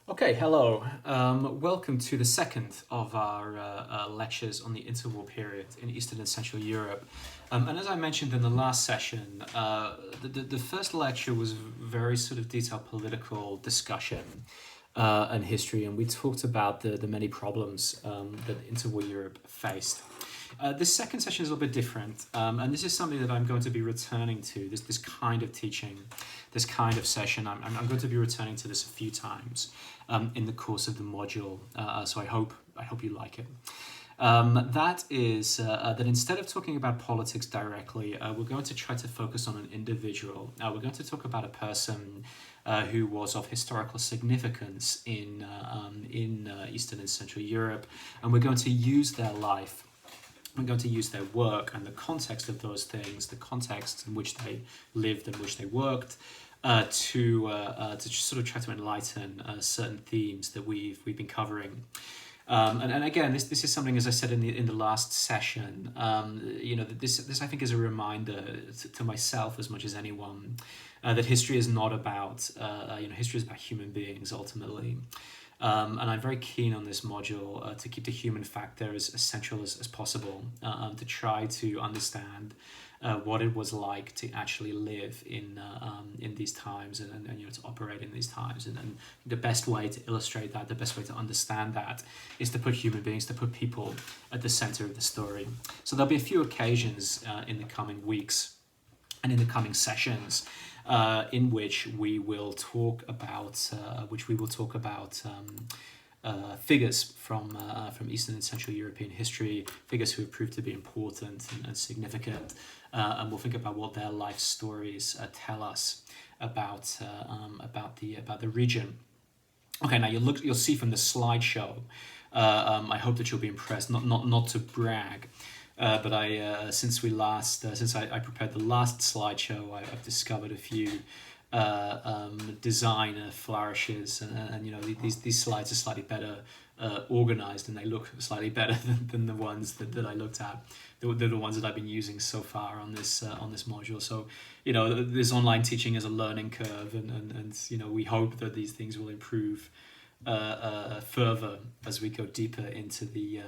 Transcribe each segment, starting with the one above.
Okay, hello. Welcome to the second of our lectures on the interwar period in Eastern and Central Europe. And as I mentioned in the last session, the first lecture was very sort of detailed political discussion and history, and we talked about the many problems that interwar Europe faced. This second session is a little bit different, and this is something that I'm going to be returning to, this kind of teaching, this kind of session. I'm going to be returning to this a few times in the course of the module, so I hope you like it. That is that instead of talking about politics directly, we're going to try to focus on an individual. We're going to talk about a person who was of historical significance in Eastern and Central Europe, and we're going to use their life. We're going to use their work and the context of those things, the context in which they lived and which they worked, to sort of try to enlighten certain themes that we've been covering. And again, this is something, as I said in the last session, this I think is a reminder to myself as much as anyone that history is not about history is about human beings ultimately. And I'm very keen on this module to keep the human factor as central as possible, to try to understand what it was like to actually live in these times and to operate in these times. And the best way to illustrate that, the best way to understand that, is to put human beings, to put people at the center of the story. So there'll be a few occasions in the coming weeks and in the coming sessions in which we will talk about figures from Eastern and Central European history, figures who have proved to be important and significant, and we'll think about what their life stories tell us about the region. Okay, now you'll see from the slideshow. I hope that you'll be impressed. Not to brag. But since I prepared the last slideshow, I've discovered a few design flourishes, and these slides are slightly better organized, and they look slightly better than the ones that I looked at. They're the ones that I've been using so far on this module. So this online teaching is a learning curve, and we hope that these things will improve further as we go deeper into the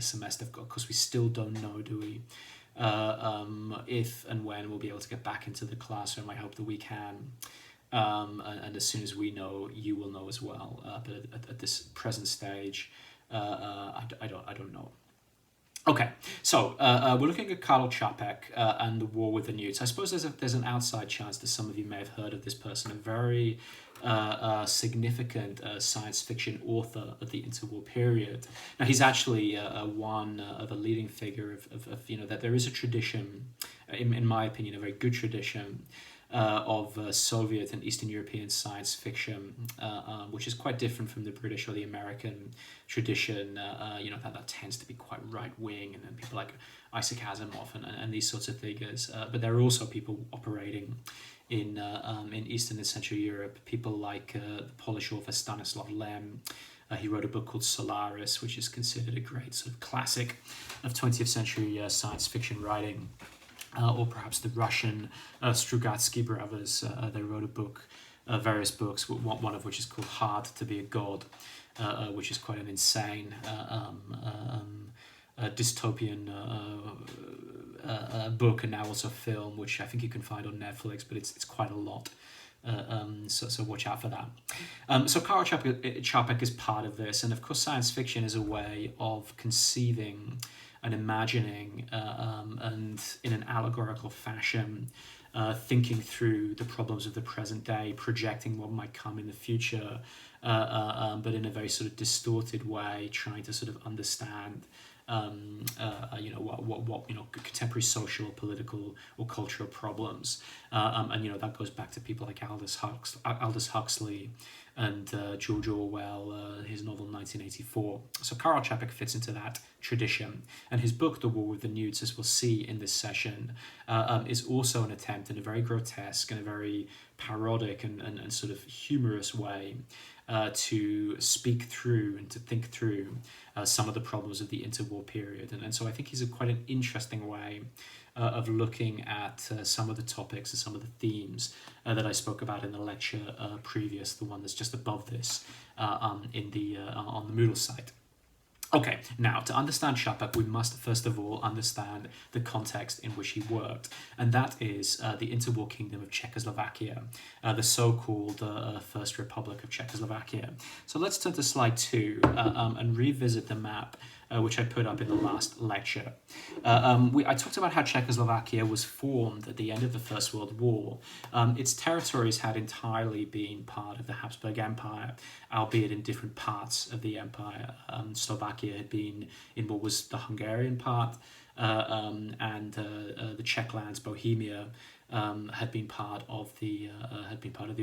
semester. Of course, we still don't know, do we? If and when we'll be able to get back into the classroom. I hope that we can. And as soon as we know, you will know as well. But at this present stage, I don't know. Okay, so we're looking at Karel Čapek and the war with the newts. I suppose there's an outside chance that some of you may have heard of this person, a very significant science fiction author of the interwar period. Now, he's actually one of a leading figure of that there is a tradition, in my opinion, a very good tradition of Soviet and Eastern European science fiction, which is quite different from the British or the American tradition. That tends to be quite right wing, and then people like Isaac Asimov and these sorts of figures. But there are also people operating in Eastern and Central Europe. People like the Polish author Stanislav Lem. He wrote a book called Solaris, which is considered a great sort of classic of 20th century science fiction writing. Or perhaps the Russian Strugatsky brothers. They wrote a book, various books, one of which is called Hard to be a God, which is quite an insane dystopian book, and now also film, which I think you can find on Netflix, but it's quite a lot. So watch out for that. So Karel Čapek is part of this, and of course science fiction is a way of conceiving and imagining and in an allegorical fashion thinking through the problems of the present day, projecting what might come in the future, but in a very sort of distorted way, trying to sort of understand what contemporary social, political, or cultural problems, and that goes back to people like Aldous Huxley and George Orwell, his novel 1984. So Karel Čapek fits into that tradition, and his book The War with the Newts, as we'll see in this session, is also an attempt in a very grotesque and a very parodic and sort of humorous way to speak through and to think through some of the problems of the interwar period. And so I think he's quite an interesting way of looking at some of the topics and some of the themes that I spoke about in the lecture previous, the one that's just above this in the on the Moodle site. Okay, now to understand Čapek, we must first of all understand the context in which he worked, and that is the interwar kingdom of Czechoslovakia, the so-called First Republic of Czechoslovakia. So let's turn to slide 2 and revisit the map which I put up in the last lecture. I talked about how Czechoslovakia was formed at the end of the First World War. Its territories had entirely been part of the Habsburg Empire, albeit in different parts of the empire. Slovakia had been in what was the Hungarian part, and the Czech lands, Bohemia, had been part of the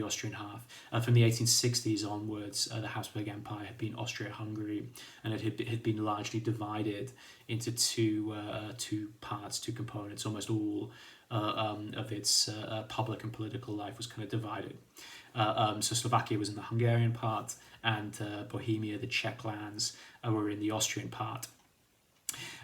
Austrian half. From the 1860s onwards, the Habsburg Empire had been Austria-Hungary, and it had been largely divided into two parts, two components. Almost all of its public and political life was kind of divided. So Slovakia was in the Hungarian part, and Bohemia, the Czech lands, were in the Austrian part.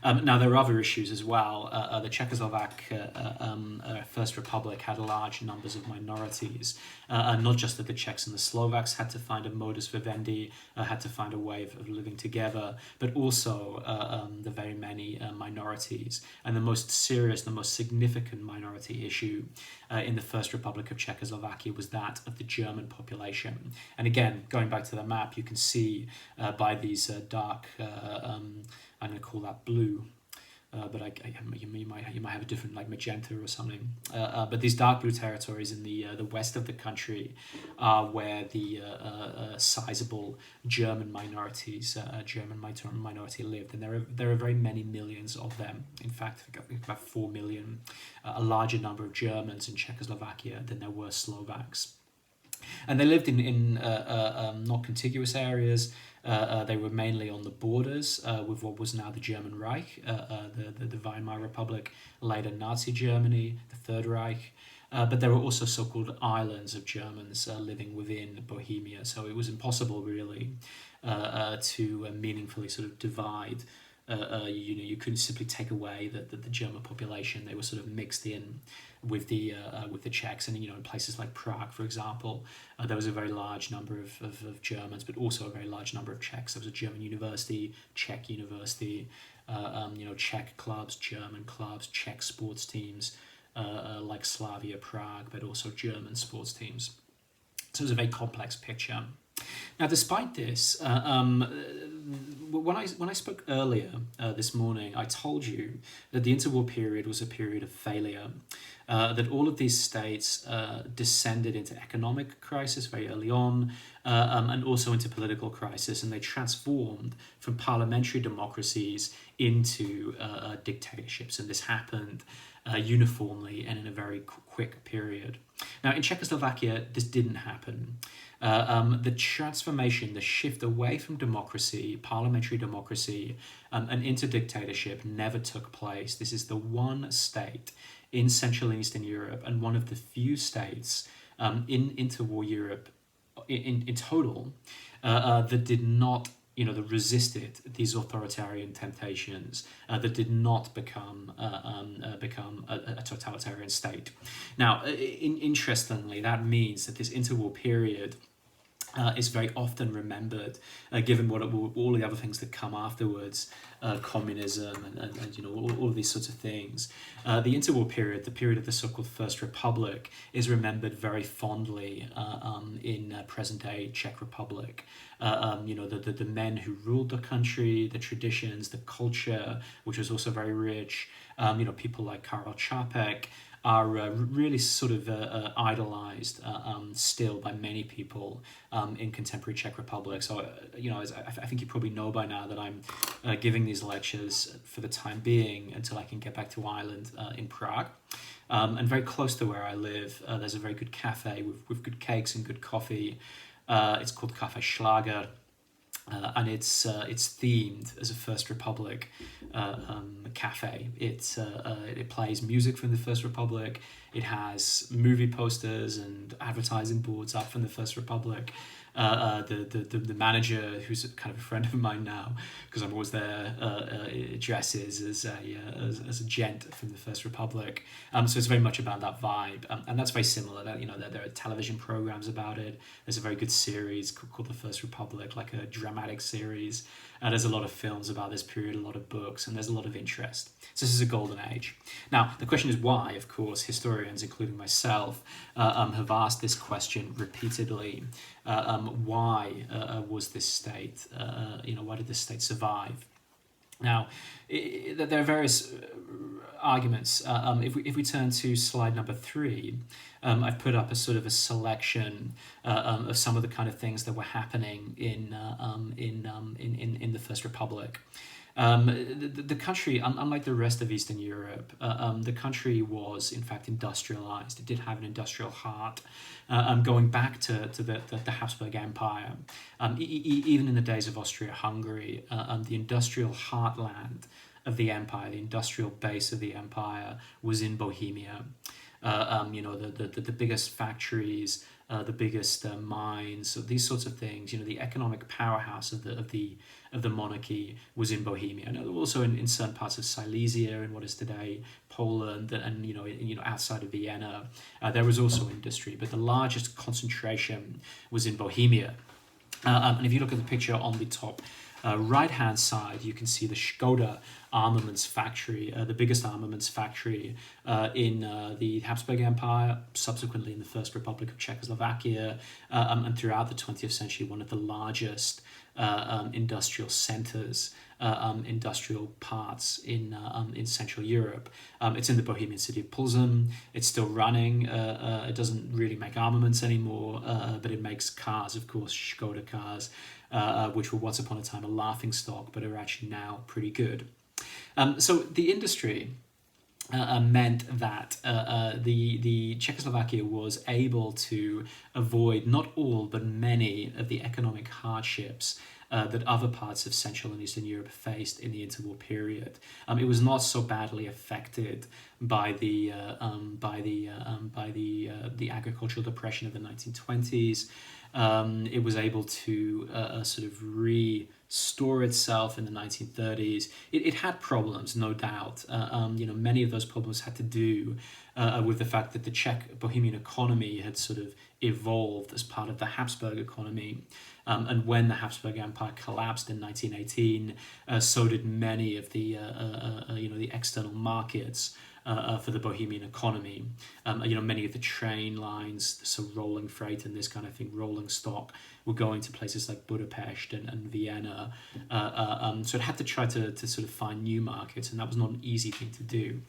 Now, there are other issues as well. The Czechoslovak First Republic had large numbers of minorities, not just that the Czechs and the Slovaks had to find a modus vivendi, had to find a way of living together, but also the very many minorities. And the most serious, the most significant minority issue in the First Republic of Czechoslovakia was that of the German population. And again, going back to the map, you can see by these dark, I'm going to call that blue, but you might have a different, like magenta or something. But these dark blue territories in the west of the country are where the sizable German minorities, German minority lived, and there are very many millions of them. In fact, I think about 4 million, a larger number of Germans in Czechoslovakia than there were Slovaks. And they lived in not contiguous areas. They were mainly on the borders with what was now the German Reich, the Weimar Republic, later Nazi Germany, the Third Reich. But there were also so-called islands of Germans living within Bohemia. So it was impossible, really, to meaningfully sort of divide. You couldn't simply take away the German population. They were sort of mixed in with the Czechs, and in places like Prague, for example, there was a very large number of Germans, but also a very large number of Czechs. There was a German university, Czech university, Czech clubs, German clubs, Czech sports teams like Slavia Prague, but also German sports teams. So it was a very complex picture. Now, despite this, when I spoke earlier this morning, I told you that the interwar period was a period of failure, that all of these states descended into economic crisis very early on, and also into political crisis, and they transformed from parliamentary democracies into dictatorships, and this happened uniformly and in a very quick period. Now, in Czechoslovakia, this didn't happen. The transformation, the shift away from democracy, parliamentary democracy, and into dictatorship never took place. This is the one state in Central and Eastern Europe, and one of the few states in interwar Europe in total that did not, that resisted these authoritarian temptations, that did not become a totalitarian state. Now, interestingly, that means that this interwar period is very often remembered, given all the other things that come afterwards, communism and all of these sorts of things. The interwar period, the period of the so-called First Republic, is remembered very fondly in present-day Czech Republic. The men who ruled the country, the traditions, the culture, which was also very rich. People like Karel Čapek are really sort of idolized still by many people in contemporary Czech Republic. So, I think you probably know by now that I'm giving these lectures for the time being until I can get back to Ireland in Prague. And very close to where I live, there's a very good cafe with good cakes and good coffee. It's called Cafe Schlager. And it's themed as a First Republic cafe. It plays music from the First Republic. It has movie posters and advertising boards up from the First Republic. The manager, who's kind of a friend of mine now, because I'm always there, dresses as a gent from the First Republic. So it's very much about that vibe, and that's very similar. That there are television programs about it. There's a very good series called The First Republic, like a dramatic series. There's a lot of films about this period, a lot of books, and there's a lot of interest. So this is a golden age. Now, the question is why. Of course, historians, including myself, have asked this question repeatedly. Why was this state? Why did this state survive? Now, there are various arguments. If we turn to slide number 3, I've put up a sort of a selection of some of the kind of things that were happening in the First Republic. The country, unlike the rest of Eastern Europe, the country was in fact industrialized. It did have an industrial heart, going back to the Habsburg Empire. Even in the days of Austria-Hungary, the industrial heartland of the empire, the industrial base of the empire, was in Bohemia. The biggest factories, the biggest mines, so these sorts of things. The economic powerhouse of the monarchy was in Bohemia, and also in certain parts of Silesia, in what is today Poland, and outside of Vienna, there was also industry, but the largest concentration was in Bohemia. And if you look at the picture on the top right-hand side, you can see the Škoda armaments factory, the biggest armaments factory in the Habsburg Empire, subsequently in the First Republic of Czechoslovakia, and throughout the 20th century, one of the largest industrial centers, industrial parts in Central Europe. It's in the Bohemian city of Plzeň. It's still running. It doesn't really make armaments anymore, but it makes cars, of course, Škoda cars, which were once upon a time a laughingstock, but are actually now pretty good. So the industry meant that the Czechoslovakia was able to avoid not all but many of the economic hardships that other parts of Central and Eastern Europe faced in the interwar period. It was not so badly affected by the agricultural depression of the 1920s. It was able to sort of restore itself in the 1930s. It had problems, no doubt. Many of those problems had to do with the fact that the Czech Bohemian economy had sort of evolved as part of the Habsburg economy. And when the Habsburg Empire collapsed in 1918, so did many of the external markets for the Bohemian economy. Many of the train lines, so rolling freight and this kind of thing, rolling stock, were going to places like Budapest and Vienna. So it had to try to sort of find new markets, and that was not an easy thing to do.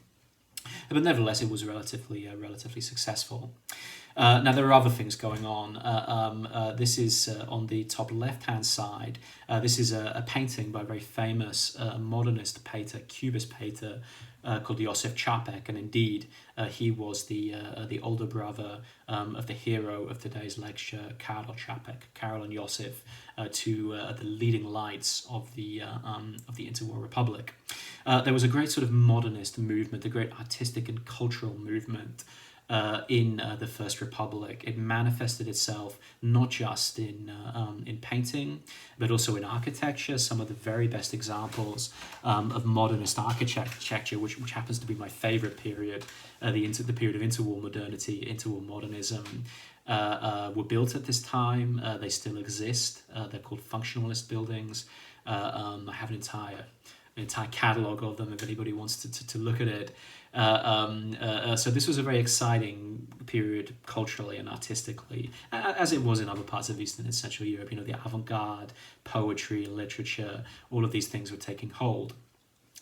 But nevertheless, it was relatively successful. Now, there are other things going on. This is on the top left-hand side. This is a painting by a very famous modernist painter, cubist painter, called Josef Čapek, and indeed he was the older brother of the hero of today's lecture, Karel Čapek. Karel and Josef, two the leading lights of the interwar republic. There was a great sort of modernist movement, a great artistic and cultural movement in the First Republic. It manifested itself not just in painting, but also in architecture. Some of the very best examples of modernist architecture, which happens to be my favorite period, the period of interwar modernity, interwar modernism, were built at this time. They still exist. They're called functionalist buildings. I have an entire catalogue of them if anybody wants to look at it. So this was a very exciting period culturally and artistically, as it was in other parts of Eastern and Central Europe. The avant-garde, poetry, literature, all of these things were taking hold.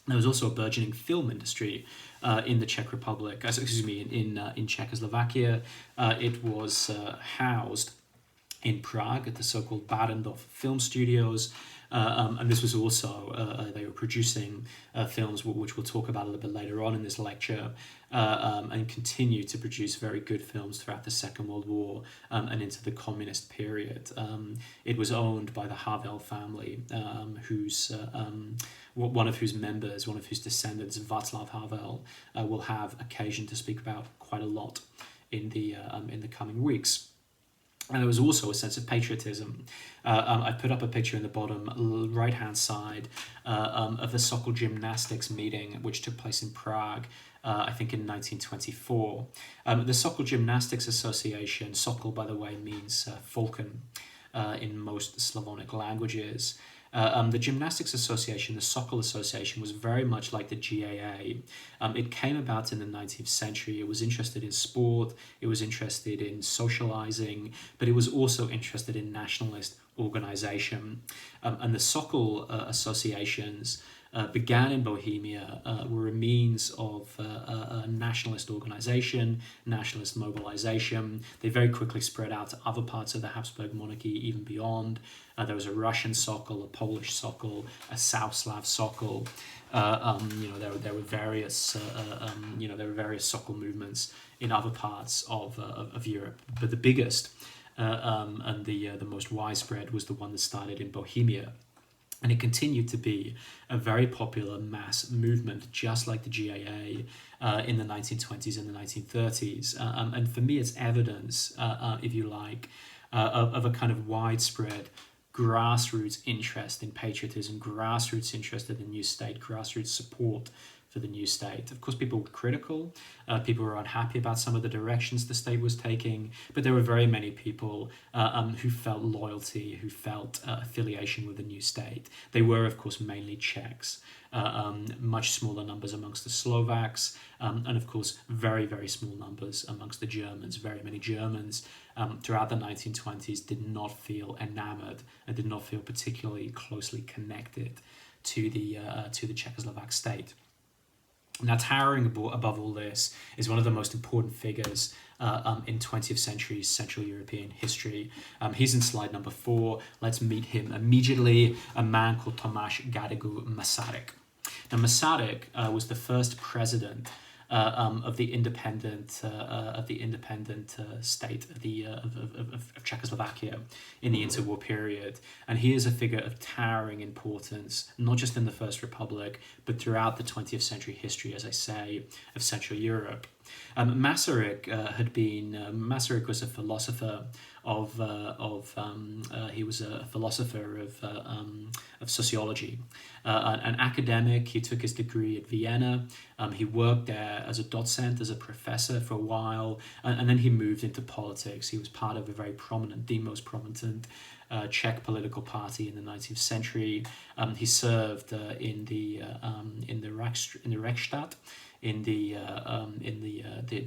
There was also a burgeoning film industry in the Czech Republic, in Czechoslovakia. It was housed in Prague at the so-called Barrandov film studios. And this was also, they were producing films, which we'll talk about a little bit later on in this lecture, and continued to produce very good films throughout the Second World War and into the communist period. It was owned by the Havel family, one of whose descendants, Václav Havel, will have occasion to speak about quite a lot in the coming weeks. And there was also a sense of patriotism. I put up a picture in the bottom right-hand side of the Sokol gymnastics meeting, which took place in Prague, I think in 1924. The Sokol Gymnastics Association, Sokol, by the way, means falcon in most Slavonic languages. The Gymnastics Association, the Sokol Association, was very much like the GAA. It came about in the 19th century. It was interested in sport, it was interested in socializing, but it was also interested in nationalist organization. And the Sokol associations began in Bohemia, were a means of nationalist organization, nationalist mobilization. They very quickly spread out to other parts of the Habsburg monarchy, even beyond. There was a Russian Sokol, a Polish Sokol, a South Slav Sokol. There were various Sokol movements in other parts of Europe, but the biggest and the most widespread was the one that started in Bohemia. And it continued to be a very popular mass movement, just like the GAA in the 1920s and the 1930s. And for me, it's evidence, if you like, of a kind of widespread grassroots interest in patriotism, grassroots interest in the new state, grassroots support for the new state. Of course, people were critical, people were unhappy about some of the directions the state was taking, but there were very many people who felt loyalty, who felt affiliation with the new state. They were, of course, mainly Czechs, much smaller numbers amongst the Slovaks, and of course, very, very small numbers amongst the Germans. Very many Germans throughout the 1920s did not feel enamored and did not feel particularly closely connected to the Czechoslovak state. Now, towering above all this is one of the most important figures in 20th century Central European history. He's in slide number 4. Let's meet him immediately, a man called Tomáš Garrigu Masaryk. Now, Masaryk was the first president of the independent state of Czechoslovakia in the interwar period, and he is a figure of towering importance, not just in the First Republic, but throughout the 20th century history, as I say, of Central Europe. Masaryk was a philosopher he was a philosopher of sociology, an academic. He took his degree at Vienna. He worked there as a docent, as a professor for a while, and then he moved into politics. He was part of a very prominent, the most prominent Czech political party in the 19th century. He served in the Reichsstadt, in the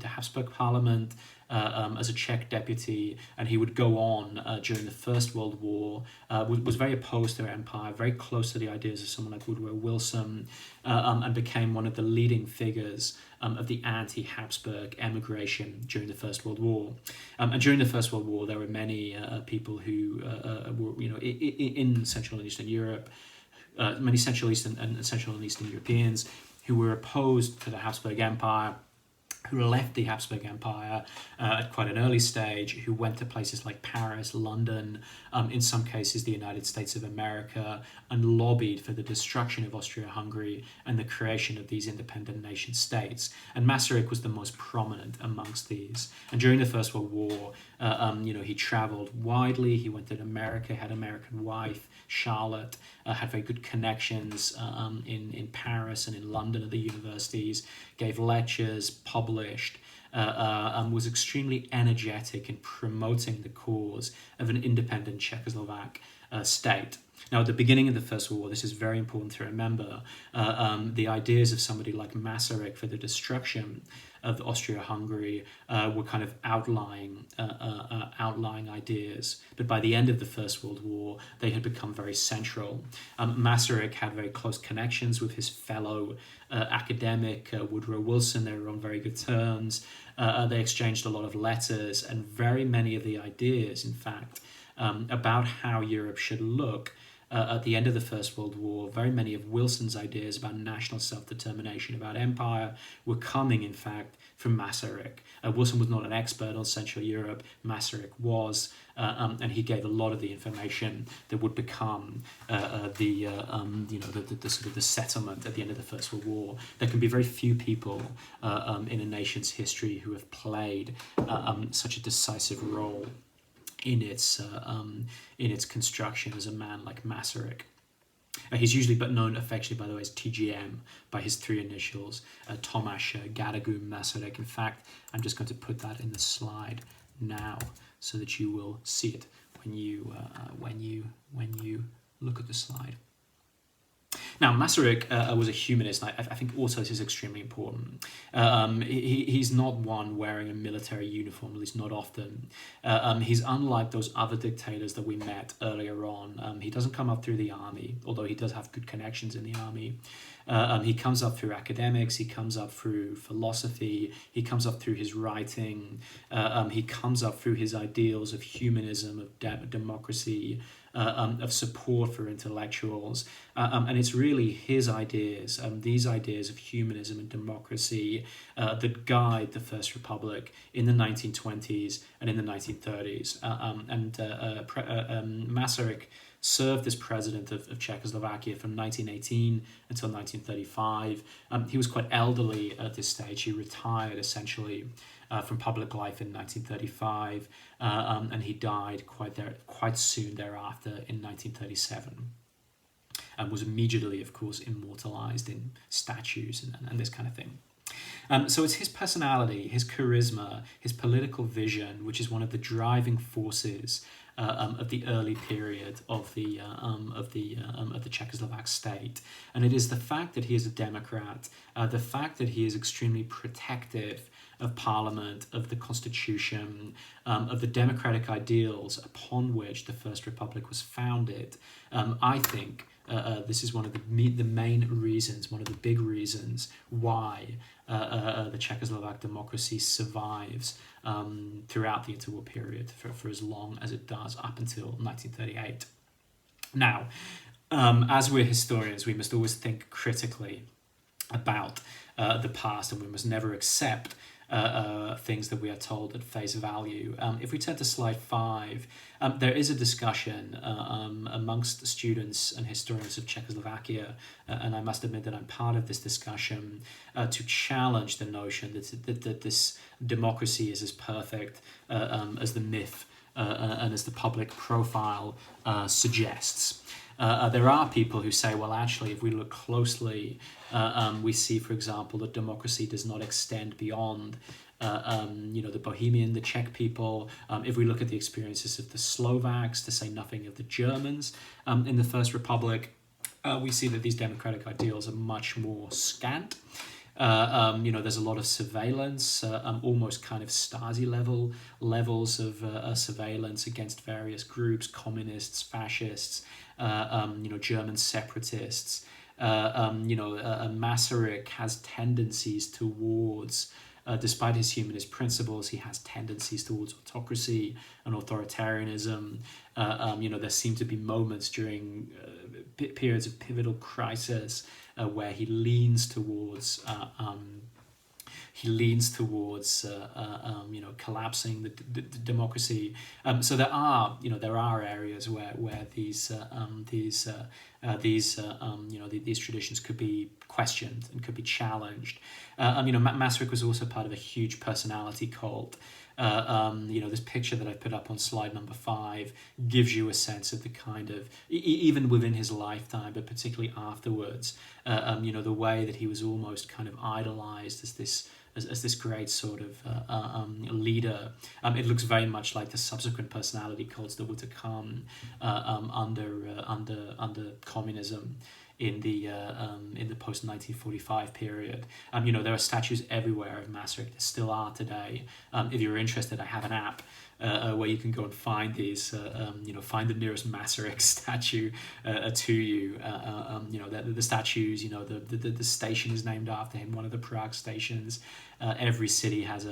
Habsburg Parliament, as a Czech deputy, and he would go on during the First World War, was very opposed to empire, very close to the ideas of someone like Woodrow Wilson, and became one of the leading figures of the anti-Habsburg emigration during the First World War. And during the First World War, there were many people who were, in Central and Eastern Europe, many Central and Eastern Europeans who were opposed to the Habsburg Empire, who left the Habsburg Empire at quite an early stage, who went to places like Paris, London, in some cases the United States of America, and lobbied for the destruction of Austria-Hungary and the creation of these independent nation states. And Masaryk was the most prominent amongst these. And during the First World War, he traveled widely. He went to America, had an American wife, Charlotte, had very good connections in Paris and in London at the universities, gave lectures, published, and was extremely energetic in promoting the cause of an independent Czechoslovak state. Now, at the beginning of the First World War, this is very important to remember, the ideas of somebody like Masaryk for the destruction of Austria-Hungary were kind of outlying ideas. But by the end of the First World War, they had become very central. Masaryk had very close connections with his fellow academic, Woodrow Wilson. They were on very good terms. They exchanged a lot of letters, and very many of the ideas, in fact, about how Europe should look at the end of the First World War, very many of Wilson's ideas about national self-determination, about empire, were coming, in fact, from Masaryk. Wilson was not an expert on Central Europe. Masaryk was, and he gave a lot of the information that would become the sort of the settlement at the end of the First World War. There can be very few people in a nation's history who have played such a decisive role in its construction as a man like Masaryk. He's usually but known affectionately, by the way, as TGM, by his three initials, Tomasz Gadagum Masaryk. In fact, I'm just going to put that in the slide now so that you will see it when you look at the slide. Now, Masaryk was a humanist, and I think also this is extremely important. He's not one wearing a military uniform, at least not often. He's unlike those other dictators that we met earlier on. He doesn't come up through the army, although he does have good connections in the army. He comes up through academics, he comes up through philosophy, he comes up through his writing, he comes up through his ideals of humanism, of democracy, of support for intellectuals, and it's really his ideas, these ideas of humanism and democracy, that guide the First Republic in the 1920s and in the 1930s. Masaryk served as president of Czechoslovakia from 1918 until 1935. He was quite elderly at this stage. He retired essentially from public life in 1935, and he died quite soon thereafter in 1937, and was immediately, of course, immortalized in statues and this kind of thing. So it's his personality, his charisma, his political vision, which is one of the driving forces of the early period of the Czechoslovak state, and it is the fact that he is a Democrat, the fact that he is extremely protective of Parliament, of the Constitution, of the democratic ideals upon which the First Republic was founded. I think this is one of the main reasons, one of the big reasons why the Czechoslovak democracy survives throughout the interwar period for as long as it does, up until 1938. Now, as we're historians, we must always think critically about the past, and we must never accept things that we are told at face value. If we turn to slide 5, there is a discussion amongst students and historians of Czechoslovakia, and I must admit that I'm part of this discussion, to challenge the notion that this democracy is as perfect as the myth and as the public profile suggests. There are people who say, well, actually, if we look closely, we see, for example, that democracy does not extend beyond, the Bohemian, the Czech people. If we look at the experiences of the Slovaks, to say nothing of the Germans in the First Republic, we see that these democratic ideals are much more scant. There's a lot of surveillance, almost kind of Stasi levels of surveillance against various groups, communists, fascists, German separatists. Masaryk has tendencies towards, despite his humanist principles, he has tendencies towards autocracy and authoritarianism. There seem to be moments during periods of pivotal crisis where he leans towards collapsing the democracy. So there are areas where these traditions could be questioned and could be challenged. Masaryk was also part of a huge personality cult. This picture that I put up on slide number 5 gives you a sense of the kind of, even within his lifetime, but particularly afterwards, the way that he was almost kind of idolized as this great sort of leader. It looks very much like the subsequent personality cults that were to come under communism in the post 1945 period. There are statues everywhere of Masaryk. There still are today. If you're interested, I have an app where you can go and find these. Find the nearest Masaryk statue to you. The statues. The station is named after him. One of the Prague stations. Every city has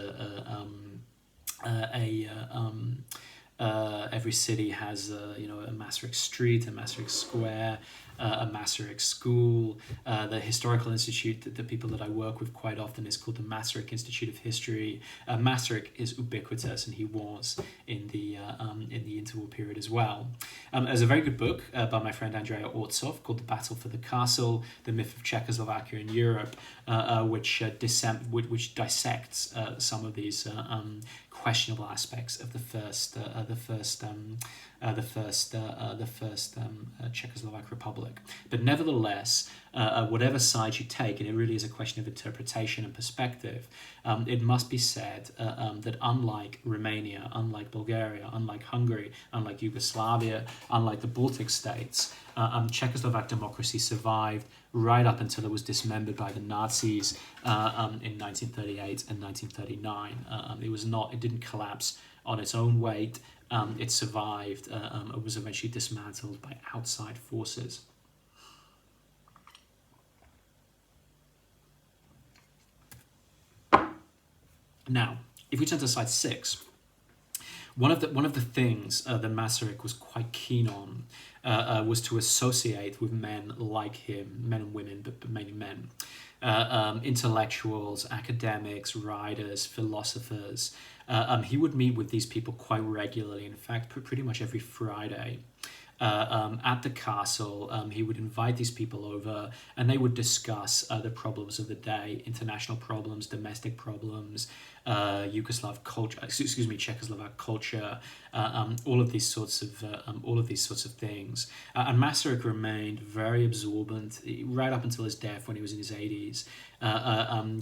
every city has a Masaryk street, a Masaryk square. a Masaryk school. The historical institute that the people that I work with quite often is called the Masaryk Institute of History. Masaryk is ubiquitous, and he was in the interwar period as well. There's a very good book by my friend Andrea Ortsov called The Battle for the Castle, The Myth of Czechoslovakia in Europe, which dissects some of these questionable aspects of the first Czechoslovak Republic. But nevertheless, whatever side you take, and it really is a question of interpretation and perspective, it must be said that unlike Romania, unlike Bulgaria, unlike Hungary, unlike Yugoslavia, unlike the Baltic states, Czechoslovak democracy survived right up until it was dismembered by the Nazis in 1938 and 1939. It didn't collapse on its own weight. It survived. It was eventually dismantled by outside forces. Now, if we turn to slide 6, one of the things that Masaryk was quite keen on was to associate with men like him, men and women, but mainly men, intellectuals, academics, writers, philosophers. He would meet with these people quite regularly. In fact, pretty much every Friday. At the castle, he would invite these people over, and they would discuss the problems of the day, international problems, domestic problems, Czechoslovak culture, all of these sorts of things. And Masaryk remained very absorbent right up until his death when he was in his 80s,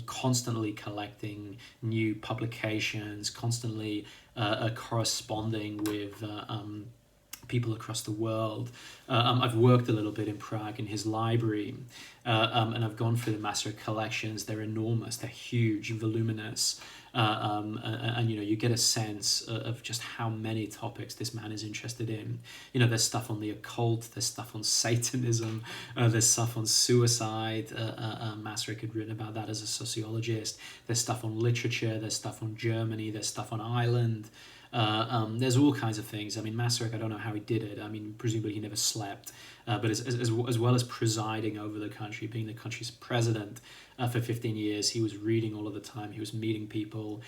constantly collecting new publications, constantly corresponding with people across the world. I've worked a little bit in Prague in his library, and I've gone through the Masaryk collections. They're enormous, they're huge, voluminous, and you get a sense of just how many topics this man is interested in. There's stuff on the occult, there's stuff on Satanism, there's stuff on suicide. Masaryk had written about that as a sociologist. There's stuff on literature, there's stuff on Germany, there's stuff on Ireland. There's all kinds of things. I mean, Masaryk, I don't know how he did it. I mean, presumably he never slept. But as well as presiding over the country, being the country's president for 15 years, he was reading all of the time. He was meeting people.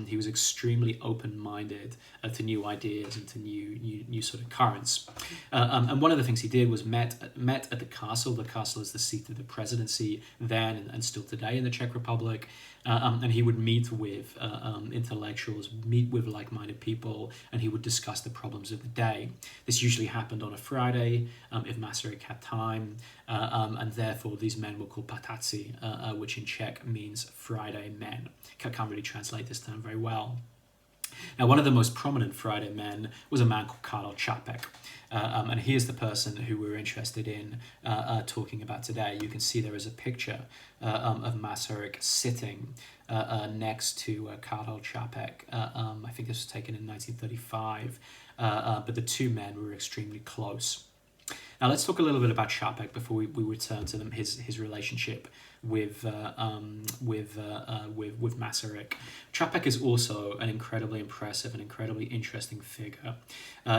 He was extremely open-minded to new ideas and to new sort of currents. And one of the things he did was met at the castle. The castle is the seat of the presidency then and still today in the Czech Republic. And he would meet with intellectuals, meet with like-minded people, and he would discuss the problems of the day. This usually happened on a Friday, if Masaryk had time, and therefore these men were called pataci, which in Czech means Friday men. Can't really translate this term very well. Now, one of the most prominent Friday men was a man called Karel Čapek. And here's the person who we're interested in talking about today. You can see there is a picture of Masaryk sitting next to Karel Čapek. I think this was taken in 1935, but the two men were extremely close. Now let's talk a little bit about Čapek before we return to his relationship with Masaryk. Čapek is also an incredibly impressive and incredibly interesting figure.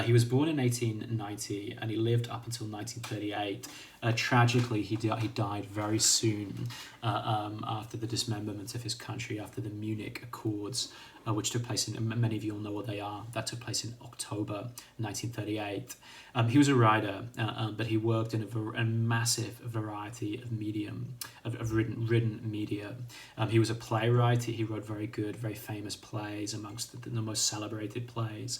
He was born in 1890 and he lived up until 1938. Tragically, he died very soon after the dismemberment of his country, after the Munich Accords, which took place many of you all know what they are. That took place in October 1938. He was a writer, but he worked in a massive variety of written media. He was a playwright. He wrote very good, very famous plays, amongst the most celebrated plays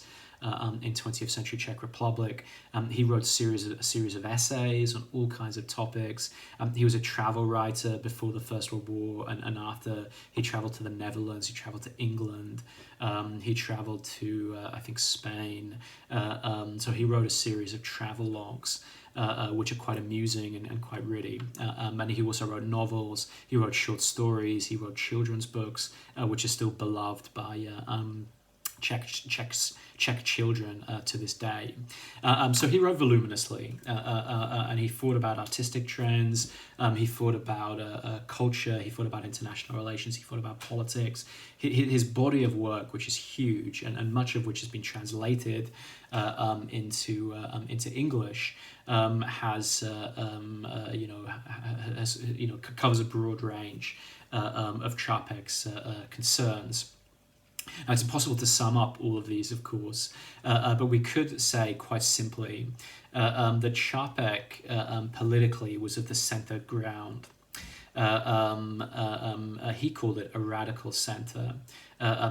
in 20th century Czech Republic. He wrote a series of essays on all kinds of topics. He was a travel writer before the First World War and after. He traveled to the Netherlands, he traveled to England, he traveled to, I think, Spain. So he wrote a series of travel logs, which are quite amusing and quite witty. And he also wrote novels, he wrote short stories, he wrote children's books, which are still beloved by Czech children to this day. So he wrote voluminously, and he thought about artistic trends, he thought about culture, he thought about international relations, he thought about politics. His body of work, which is huge, and much of which has been translated into English, covers a broad range of Čapek's concerns. Now, it's impossible to sum up all of these, of course, but we could say quite simply that Čapek politically was at the center ground. He called it a radical center.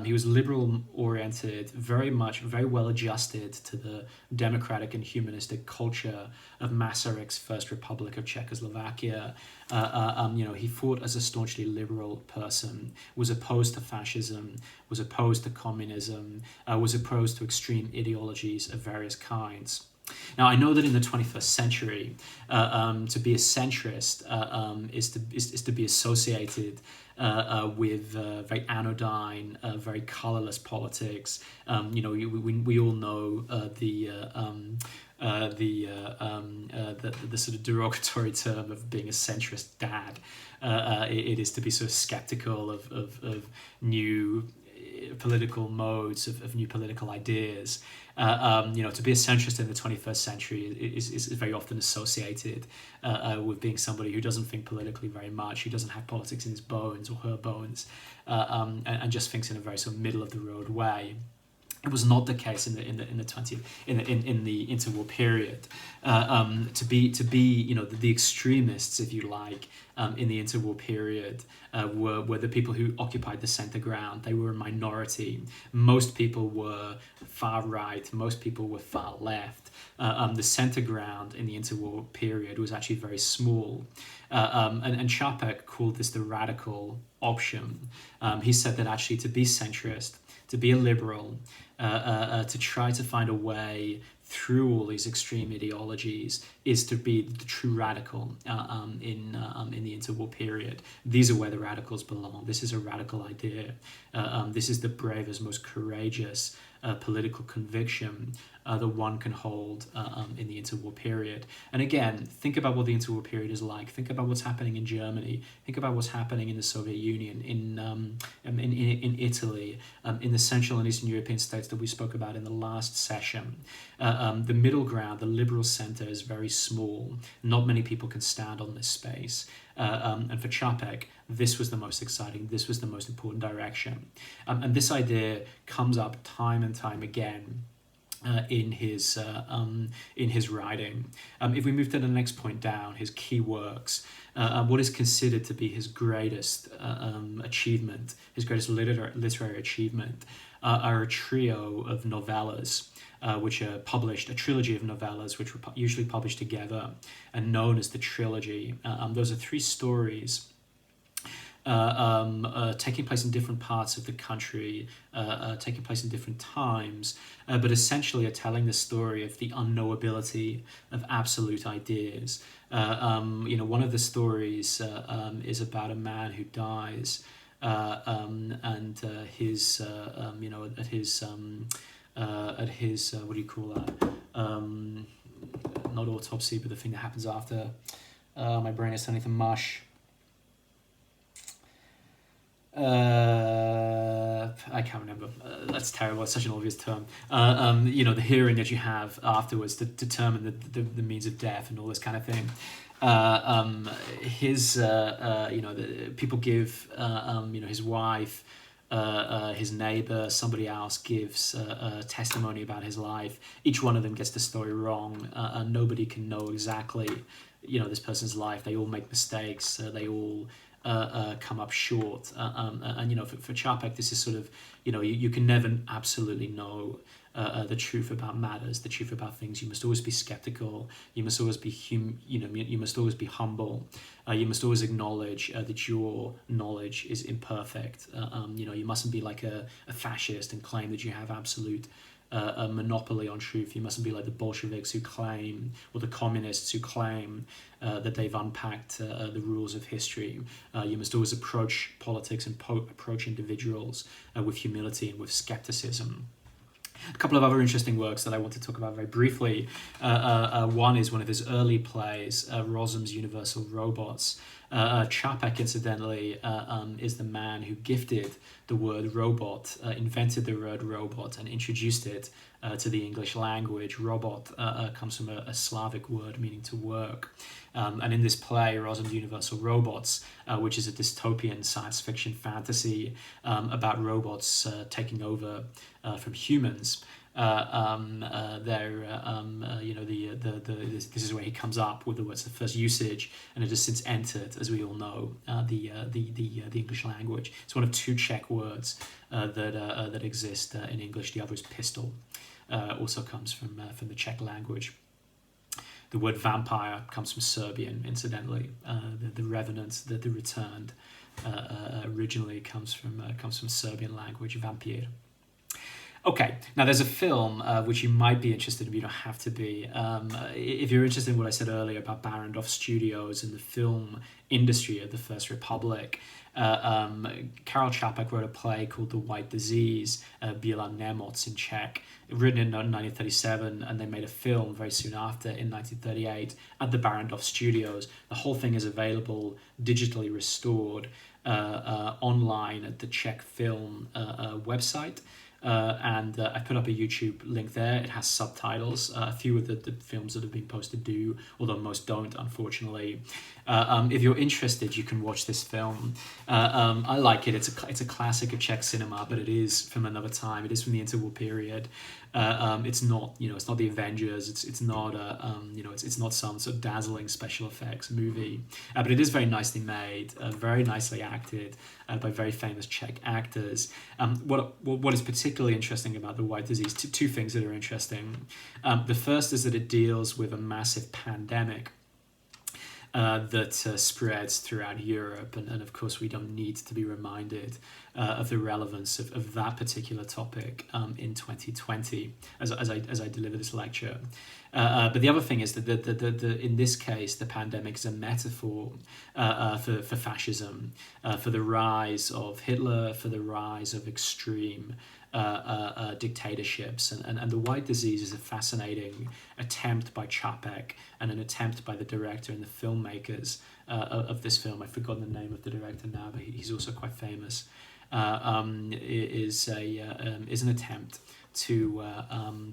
He was liberal-oriented, very well adjusted to the democratic and humanistic culture of Masaryk's First Republic of Czechoslovakia. He fought as a staunchly liberal person, was opposed to fascism, was opposed to communism, was opposed to extreme ideologies of various kinds. Now, I know that in the 21st century, to be a centrist is to be associated with very anodyne, very colorless politics. We all know the sort of derogatory term of being a centrist dad. It is to be sort of skeptical of new political modes, of new political ideas. To be a centrist in the 21st century is very often associated with being somebody who doesn't think politically very much, who doesn't have politics in his bones or her bones, and just thinks in a very sort of middle of the road way. It was not the case in the interwar period. To be the extremists, if you like, in the interwar period were the people who occupied the center ground. They were a minority. Most people were far right. Most people were far left. The center ground in the interwar period was actually very small. And Čapek called this the radical option. He said that actually to be centrist, to be a liberal, to try to find a way through all these extreme ideologies is to be the true radical in the interwar period. These are where the radicals belong. This is a radical idea. This is the bravest, most courageous political conviction that one can hold in the interwar period. And again, think about what the interwar period is like. Think about what's happening in Germany. Think about what's happening in the Soviet Union, in Italy, in the Central and Eastern European states that we spoke about in the last session. The middle ground, the liberal center, is very small. Not many people can stand on this space. And for Čapek, this was the most exciting, this was the most important direction. And this idea comes up time and time again in his writing. If we move to the next point down, his key works, what is considered to be his greatest achievement, his greatest literary achievement, are a trio of novellas, which are published, a trilogy of novellas, which were usually published together and known as the trilogy. Those are three stories taking place in different parts of the country, taking place in different times, but essentially are telling the story of the unknowability of absolute ideas. One of the stories is about a man who dies, and his what do you call that? Not autopsy, but the thing that happens after. My brain is turning to mush. I can't remember. That's terrible. It's such an obvious term. The hearing that you have afterwards to determine the means of death and all this kind of thing. People give, his wife, his neighbor, somebody else gives testimony about his life. Each one of them gets the story wrong. Nobody can know exactly, this person's life. They all make mistakes. They all come up short. For Čapek, this is sort of, you can never absolutely know the truth about matters, the truth about things. You must always be skeptical. You must always be you must always be humble. You must always acknowledge that your knowledge is imperfect. You mustn't be like a fascist and claim that you have absolute a monopoly on truth. You mustn't be like the Bolsheviks who claim, or the communists who claim that they've unpacked the rules of history. You must always approach politics and approach individuals with humility and with skepticism. A couple of other interesting works that I want to talk about very briefly. One is one of his early plays, Rozum's Universal Robots. Čapek, incidentally, is the man who gifted the word robot, invented the word robot, and introduced it to the English language. Robot comes from a Slavic word meaning to work. And in this play, Rozum's Universal Robots, which is a dystopian science fiction fantasy about robots taking over from humans, this is where he comes up with the words, the first usage, and it has since entered, as we all know, the English language. It's one of two Czech words that exist in English. The other is pistol. Also comes from the Czech language. The word vampire comes from Serbian, incidentally. The revenant, the returned, originally comes from Serbian language, vampire. Okay, now there's a film which you might be interested in, but you don't have to be. If you're interested in what I said earlier about Barrandov Studios and the film industry of the First Republic, Karel Čapek wrote a play called The White Disease, Bílá nemoc in Czech, written in 1937, and they made a film very soon after in 1938 at the Barrandov Studios. The whole thing is available digitally restored online at the Czech film website. And I put up a YouTube link there. It has subtitles. A few of the films that have been posted do, although most don't, unfortunately. If you're interested, you can watch this film. I like it. It's a classic of Czech cinema, but it is from another time. It is from the interwar period. It's not, it's not the Avengers. It's not, it's not some sort of dazzling special effects movie. But it is very nicely made, very nicely acted by very famous Czech actors. What is particularly interesting about The White Disease? Two things that are interesting. The first is that it deals with a massive pandemic that spreads throughout Europe, and of course we don't need to be reminded of the relevance of that particular topic in 2020 as I deliver this lecture. But the other thing is that in this case the pandemic is a metaphor for fascism, for the rise of Hitler, for the rise of extreme dictatorships, and The White Disease is a fascinating attempt by Čapek and an attempt by the director and the filmmakers of this film. I've forgotten the name of the director now, but he's also quite famous. Is an attempt to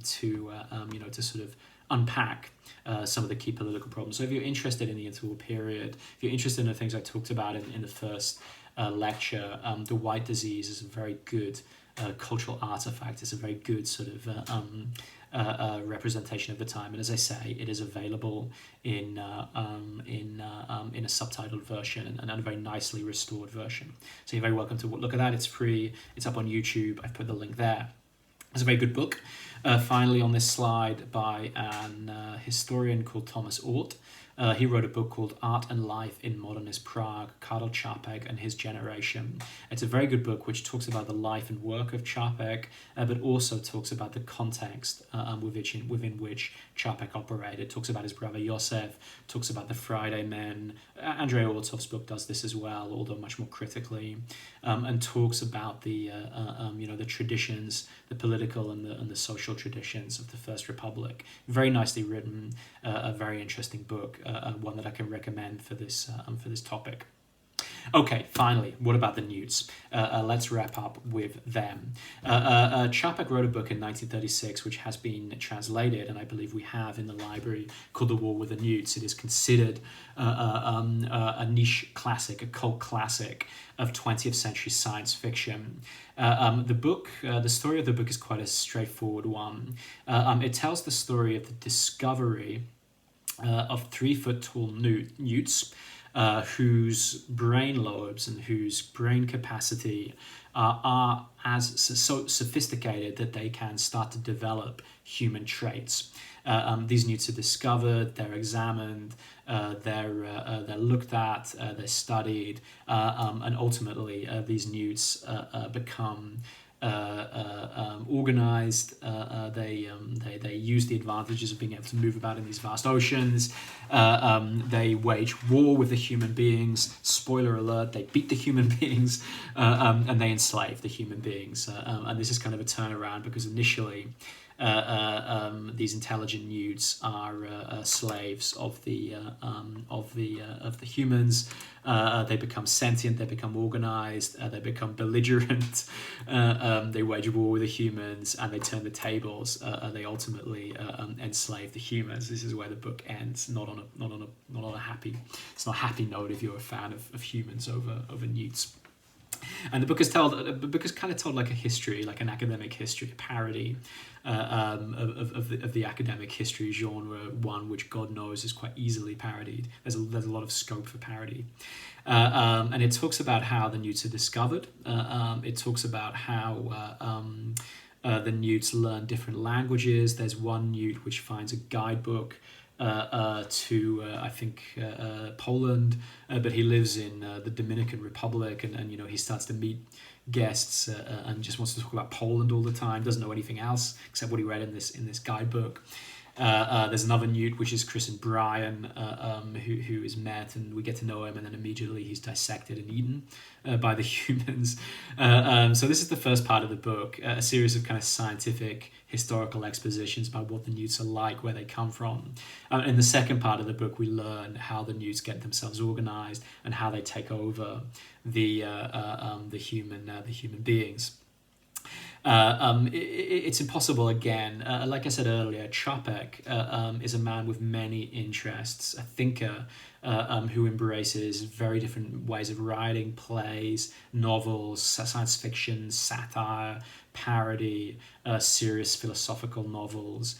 sort of unpack some of the key political problems. So if you're interested in the interwar period, if you're interested in the things I talked about in the first lecture, The White Disease is a very good cultural artifact. It's a very good sort of representation of the time, and as I say, it is available in a subtitled version and a very nicely restored version. So you're very welcome to look at that. It's free. It's up on YouTube. I've put the link there. It's a very good book. Finally, on this slide, by an historian called Thomas Oort. He wrote a book called Art and Life in Modernist Prague, Karel Čapek and His Generation. It's a very good book which talks about the life and work of Čapek, but also talks about the context within which Čapek operated. It talks about his brother Josef, talks about the Friday Men. Andrei Ortov's book does this as well, although much more critically, and talks about the traditions, the political and the social traditions of the First Republic. Very nicely written, a very interesting book. One that I can recommend for this topic. Okay, finally, what about the newts? Let's wrap up with them. Čapek wrote a book in 1936 which has been translated, and I believe we have in the library, called The War with the Newts. It is considered a niche classic, a cult classic of 20th century science fiction. The story of the book is quite a straightforward one. It tells the story of the discovery of 3-foot-tall newts whose brain lobes and whose brain capacity are so sophisticated that they can start to develop human traits. These newts are discovered, they're examined, they're looked at, they're studied, and ultimately these newts become organized. They use the advantages of being able to move about in these vast oceans. They wage war with the human beings. Spoiler alert: they beat the human beings, and they enslave the human beings. And this is kind of a turnaround, because initially these intelligent newts are slaves of the humans. They become sentient, they become organized, they become belligerent, they wage war with the humans, and they turn the tables. They ultimately enslave the humans. This is where the book ends, not on a happy. It's not a happy note if you're a fan of humans over newts. And the book is kind of told like a history, like an academic history, a parody of the academic history genre, one which God knows is quite easily parodied. There's a lot of scope for parody. And it talks about how the newts are discovered. It talks about how the newts learn different languages. There's one newt which finds a guidebook to I think Poland, but he lives in the Dominican Republic, and he starts to meet guests and just wants to talk about Poland all the time. Doesn't know anything else except what he read in this guidebook. There's another newt which is Chris and Brian, who is met, and we get to know him, and then immediately he's dissected and eaten by the humans. So this is the first part of the book, a series of kind of scientific historical expositions about what the newts are like, where they come from. In the second part of the book, we learn how the newts get themselves organized and how they take over the human beings. It's impossible again. Like I said earlier, Čapek is a man with many interests, a thinker who embraces very different ways of writing: plays, novels, science fiction, satire, parody, serious philosophical novels,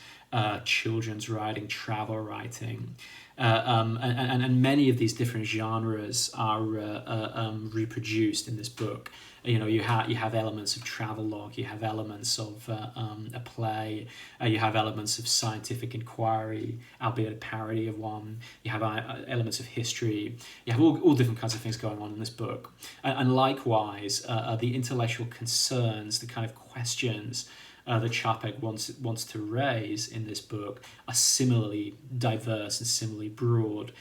children's writing, travel writing. And many of these different genres are reproduced in this book. You have elements of travelogue, you have elements of a play, you have elements of scientific inquiry, albeit a parody of one. You have elements of history. You have all different kinds of things going on in this book. And likewise, the intellectual concerns, the kind of questions that Čapek wants to raise in this book are similarly diverse and similarly broad.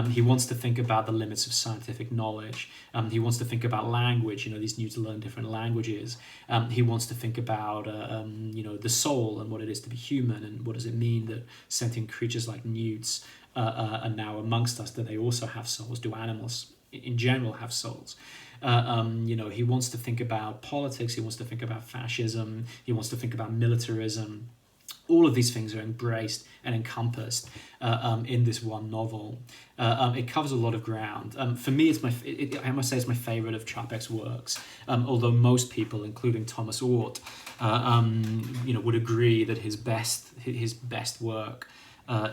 He wants to think about the limits of scientific knowledge. He wants to think about language. These newts learn different languages. He wants to think about the soul and what it is to be human, and what does it mean that sentient creatures like newts are now amongst us, that they also have souls. Do animals in general have souls? He wants to think about politics. He wants to think about fascism. He wants to think about militarism. All of these things are embraced and encompassed in this one novel. It covers a lot of ground. For me, I must say it's my favorite of Čapek's works. Although most people, including Thomas Ort, would agree that his best work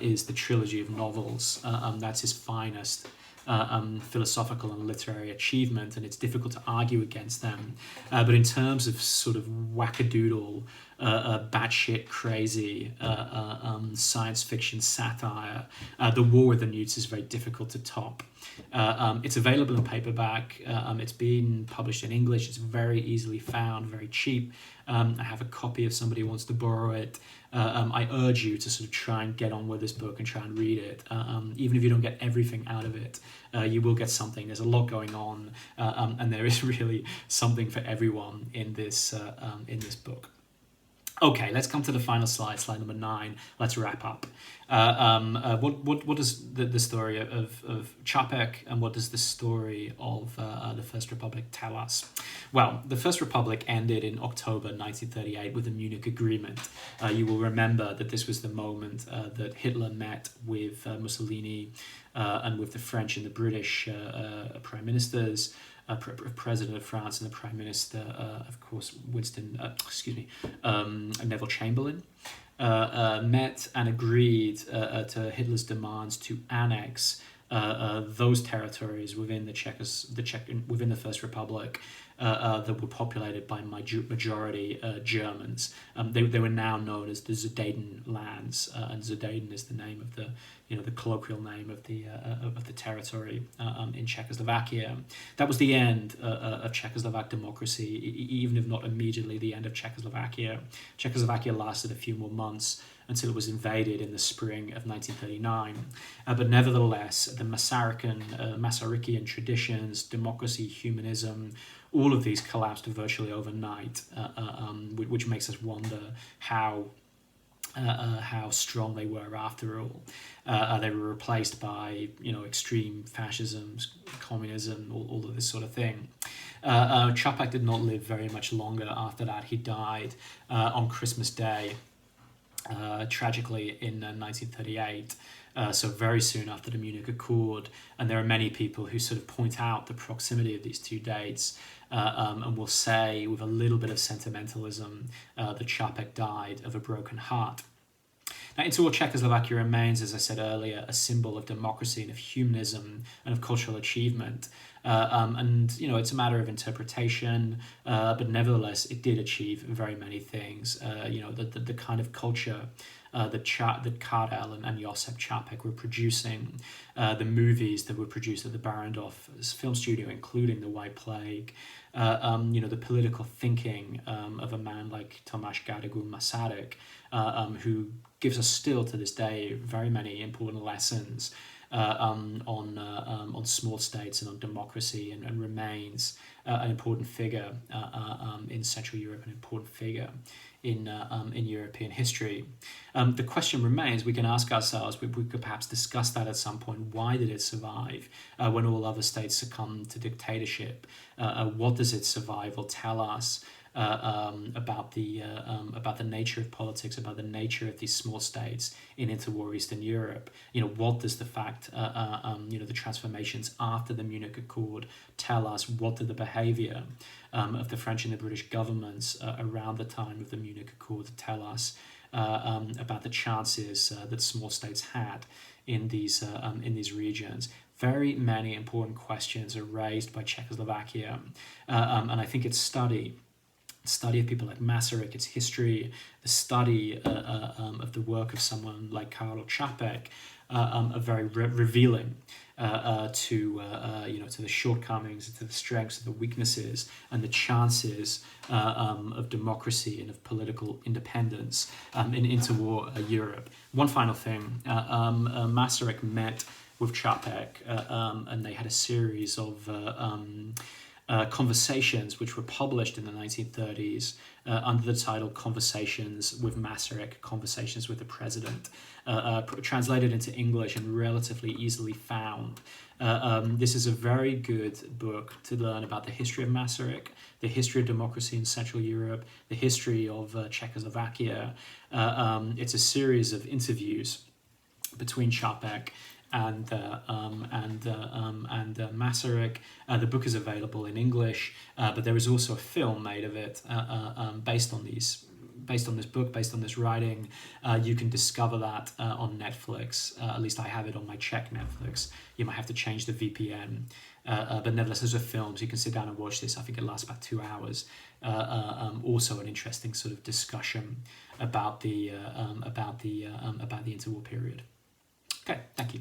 is the trilogy of novels. That's his finest philosophical and literary achievement, and it's difficult to argue against them. But in terms of sort of wackadoodle, batshit crazy science fiction satire, The War with the Newts is very difficult to top. It's available in paperback. It's been published in English. It's very easily found, very cheap. I have a copy if somebody wants to borrow it. I urge you to sort of try and get on with this book and try and read it. Even if you don't get everything out of it, you will get something. There's a lot going on, and there is really something for everyone in this book. Okay, let's come to the final slide number 9. Let's wrap up. What does the story of Čapek, and what does the story of the First Republic tell us? Well, the First Republic ended in October 1938 with the Munich Agreement. You will remember that this was the moment that Hitler met with Mussolini and with the French and the British prime ministers. President of France and the Prime Minister, of course, Neville Chamberlain, met and agreed to Hitler's demands to annex those territories within within the First Republic that were populated by majority Germans. They were now known as the Sudeten lands, and Sudeten is the name of the colloquial name of the territory in Czechoslovakia. That was the end of Czechoslovak democracy, even if not immediately the end of Czechoslovakia. Czechoslovakia lasted a few more months until it was invaded in the spring of 1939. But nevertheless, the Masarykian traditions, democracy, humanism, all of these collapsed virtually overnight, which makes us wonder how strong they were after all. They were replaced by extreme fascism, communism, all of this sort of thing. Čapek did not live very much longer after that. He died on Christmas Day, tragically in 1938. So very soon after the Munich Accord, and there are many people who sort of point out the proximity of these two dates, and will say with a little bit of sentimentalism that Čapek died of a broken heart. Now, interwar Czechoslovakia remains, as I said earlier, a symbol of democracy and of humanism and of cultural achievement. And it's a matter of interpretation, but nevertheless, it did achieve very many things. The kind of culture that Karel and Josef Čapek were producing, the movies that were produced at the Barrandov film studio, including The White Plague, the political thinking of a man like Tomáš Garrigue Masaryk, who gives us still to this day very many important lessons on small states and on democracy, and remains an important figure in Central Europe, an important figure in European history. The question remains, we can ask ourselves, we could perhaps discuss that at some point, why did it survive when all other states succumbed to dictatorship? What does its survival tell us about the nature of politics, about the nature of these small states in interwar Eastern Europe? What does the fact, the transformations after the Munich Accord tell us? What did the behaviour of the French and the British governments around the time of the Munich Accord tell us about the chances that small states had in these regions? Very many important questions are raised by Czechoslovakia, and I think its study of people like Masaryk, its history, the study of the work of someone like Karel Čapek are very revealing to the shortcomings, to the strengths, to the weaknesses, and the chances of democracy and of political independence in interwar Europe. One final thing, Masaryk met with Čapek, and they had a series of conversations which were published in the 1930s under the title Conversations with Masaryk, Conversations with the President, translated into English and relatively easily found. This is a very good book to learn about the history of Masaryk, the history of democracy in Central Europe, the history of Czechoslovakia. It's a series of interviews between Čapek and Masaryk. The book is available in English, but there is also a film made of it based on this book, based on this writing. You can discover that on Netflix. At least I have it on my Czech Netflix. You might have to change the VPN, but nevertheless, there's a film, so you can sit down and watch this. I think it lasts about 2 hours. Also, an interesting sort of discussion about the interwar period. Okay, thank you.